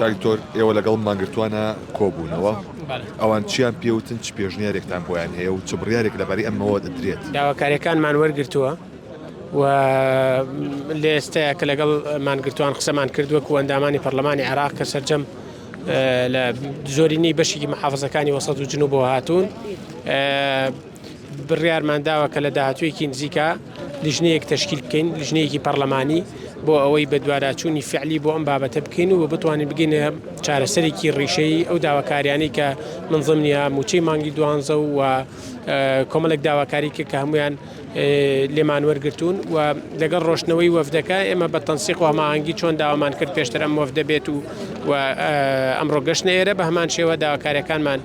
کاکتۆر ئێوە لەگەڵ مانگرتوانە کۆبوونەوە ئەوان چیان پێوتن چ پێشنیارێکتان بۆیان هەیە و چ بڕیارێک لەبەری ئەمەوە دەدرێت داواکاریەکانمان وەرگرتووە و لە ئێستایا کە لەگەڵ مانگرتوان قسەمان کردووە و ئەندامانی پەرلەمانی عێراق کە سەرجەم لە زۆرینەی بەشێکی محافزەکانی وەسەط و جنوبەوە هاتوون بڕیارمان داوە کە لە داهاتوویەکی نزیکە لیژنەیەک تەشکیل بکەین لیژنەیەکی پەرلەمانی بۆ ئەوەی بە دوواداچوونی فعلی بۆ ئەم بابەتە بکەین و بتوانین بگەینە چارەسەرێکی ڕیشەی ئەو داواکاریانەی کە منظمنیە موچەی مانگی دوانزە و کۆمەڵێک داواکاری کە هەمویان لێمان وەرگرتوون و لەگەڵ ڕۆشنەوەی وەفدەکە ئێمە بە تەنسیق و هەماهەنگی چۆن داوامان کرد پێشتر ئەم وەفدە بێت و ئەمڕۆ گەشتە ئێرە بە هەمان شێوە داواکاریەکانمان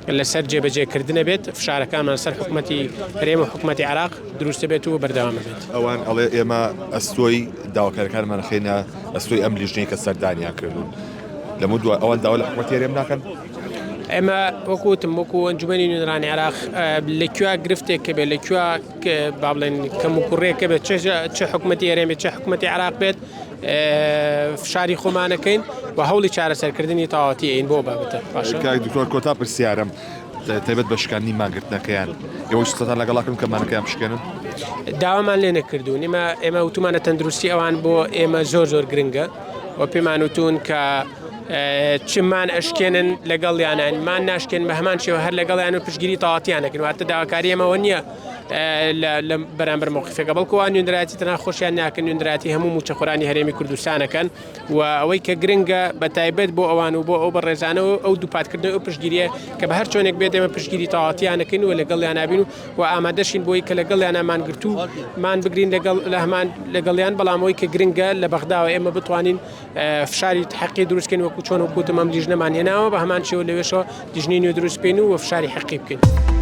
لەسەر جێبەجێکردنە بێت فشارەکانمان سەر حکوومەتی هەرێم و حکوومەتی عێراق دروستە بێت و بەردەوامە بێت ئەوان ئەڵێ ئێمە ئەستۆی داواکاریەکانمان خێنە ئەستۆی ئەم لیژنەیە کە سەردانیان کردوون لەمە دوای ئەوان داوا لە حکوومەتی هەرێم ناکەن ئێمە وەکوتم وەکو ئەنجومەنی نوێنەرانی عێراق لەکوێ گرفتێک کە بێت لەکوێ با بڵێن کەم و کوڕێکە بێت چه حکوومەتی هەرێمێت چه حکوومەتی عێراق بێت فشاری خۆمانەکەین و هەوڵی چارەسەرکردنی تەواوەتی ئەین بۆ بابەتە باشە دکتۆر کۆتا پرسیارم تایبەت بە شکاندنی مانگرتنەکەیان ئێوە شتتان لەگەڵاکەم کە مانەکەیان بشکێنن داوامان لێ نەکردوون ئێمە وتمانە تەندروستی ئەوان بۆ ئێمە زۆر گرنگە و پێمان وتون کە چمان ئەشکێنن لەگەڵیانان مان ناشکێن بە هەمان شێوە هەر لەگەڵیان و پشتگیری تەواوەتیانەکەن واتە داواکاری ئەمەوە نییە لە بەرامبەر موقفێکە بەڵکوان نوێنەراتی تەنها خۆشیان ناکەن نوێنەراتی هەموو موچەخۆرانی هەرێمی کوردستانەکەن و ئەوەی کە گرنگە بە تایبەت بۆ ئەوان و بۆ ئەو بەڕێزانەوە ئەو دووپاتکردن و پشتگیریە کە بە هەر چۆنێک بێت ئێمە پشتگیری تەواوەتیانەکەن و لەگەڵیان نابین و ئامادەشین بۆی کە لەگەڵیانمان گرتومان بگرین لەگەڵیان بەڵامەوەی کە گرنگە لە بەغداوە ئێمە بتوانین فشاری حەقی دروستکەین وەکو چۆن وەکوتم ئەم لیژنەمان هێناوە بە هەمان شێوە لەوێشەوە لیژنەی نوێ دروست بکەین و فشاری حەقی بکەین.